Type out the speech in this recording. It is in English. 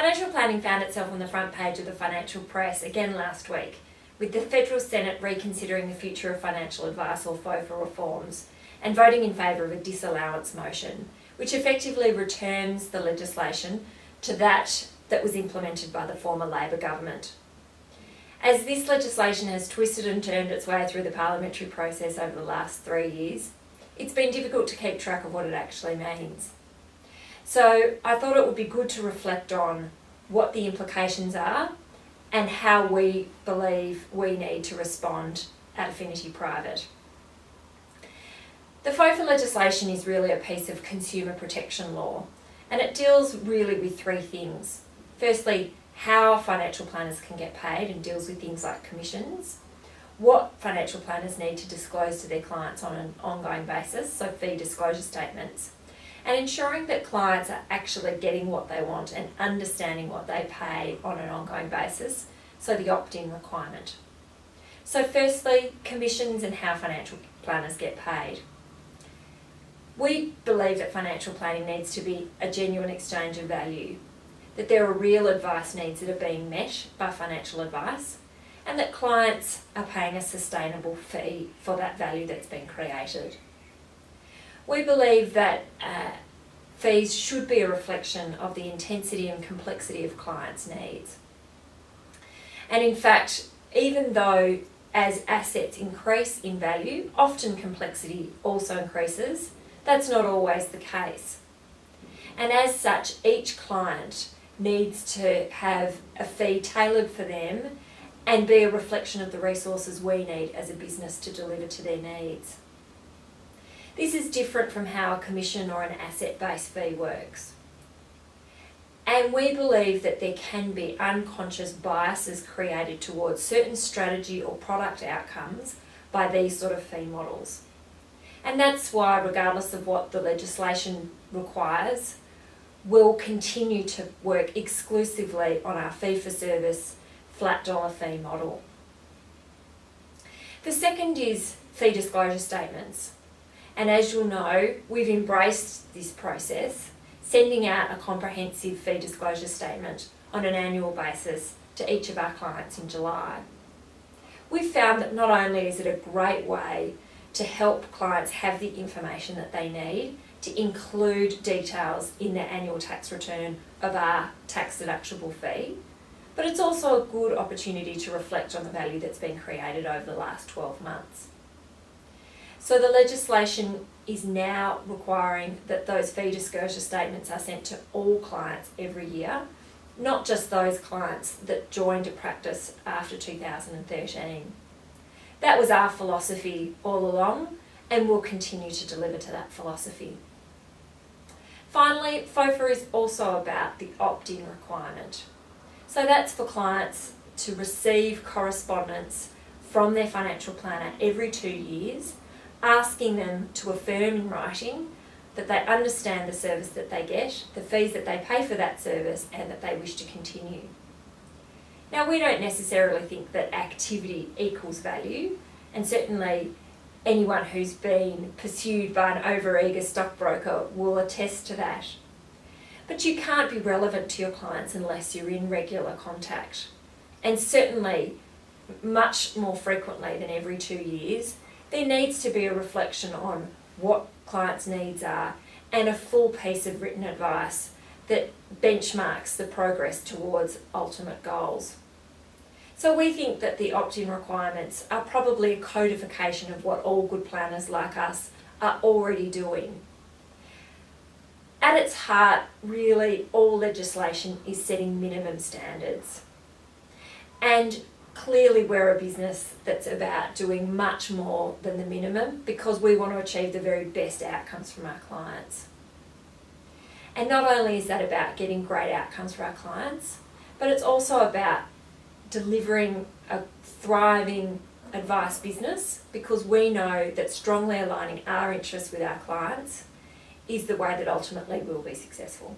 Financial planning found itself on the front page of the financial press again last week, with the Federal Senate reconsidering the future of financial advice, or FOFA reforms, and voting in favour of a disallowance motion, which effectively returns the legislation to that was implemented by the former Labor government. As this legislation has twisted and turned its way through the parliamentary process over the last 3 years, it's been difficult to keep track of what it actually means. So I thought it would be good to reflect on what the implications are and how we believe we need to respond at Affinity Private. The FOFA legislation is really a piece of consumer protection law, and it deals really with three things. Firstly, how financial planners can get paid, and deals with things like commissions, what financial planners need to disclose to their clients on an ongoing basis, so fee disclosure statements, and ensuring that clients are actually getting what they want and understanding what they pay on an ongoing basis, so the opt-in requirement. So firstly, commissions and how financial planners get paid. We believe that financial planning needs to be a genuine exchange of value, that there are real advice needs that are being met by financial advice, and that clients are paying a sustainable fee for that value that's been created. We believe that fees should be a reflection of the intensity and complexity of clients' needs. And in fact, even though as assets increase in value, often complexity also increases, that's not always the case. And as such, each client needs to have a fee tailored for them and be a reflection of the resources we need as a business to deliver to their needs. This is different from how a commission or an asset-based fee works. And we believe that there can be unconscious biases created towards certain strategy or product outcomes by these sort of fee models. And that's why, regardless of what the legislation requires, we'll continue to work exclusively on our fee-for-service flat dollar fee model. The second is fee disclosure statements. And as you'll know, we've embraced this process, sending out a comprehensive fee disclosure statement on an annual basis to each of our clients in July. We've found that not only is it a great way to help clients have the information that they need to include details in their annual tax return of our tax deductible fee, but it's also a good opportunity to reflect on the value that's been created over the last 12 months. So the legislation is now requiring that those fee disclosure statements are sent to all clients every year, not just those clients that joined a practice after 2013. That was our philosophy all along, and we'll continue to deliver to that philosophy. Finally, FOFA is also about the opt-in requirement. So that's for clients to receive correspondence from their financial planner every 2 years, asking them to affirm in writing that they understand the service that they get, the fees that they pay for that service, and that they wish to continue. Now, we don't necessarily think that activity equals value, and certainly anyone who's been pursued by an over-eager stockbroker will attest to that. But you can't be relevant to your clients unless you're in regular contact. And certainly, much more frequently than every 2 years, there needs to be a reflection on what clients' needs are and a full piece of written advice that benchmarks the progress towards ultimate goals. So we think that the opt-in requirements are probably a codification of what all good planners like us are already doing. At its heart, really, all legislation is setting minimum standards. And clearly we're a business that's about doing much more than the minimum because we want to achieve the very best outcomes from our clients. And not only is that about getting great outcomes for our clients, but it's also about delivering a thriving advice business, because we know that strongly aligning our interests with our clients is the way that ultimately we'll be successful.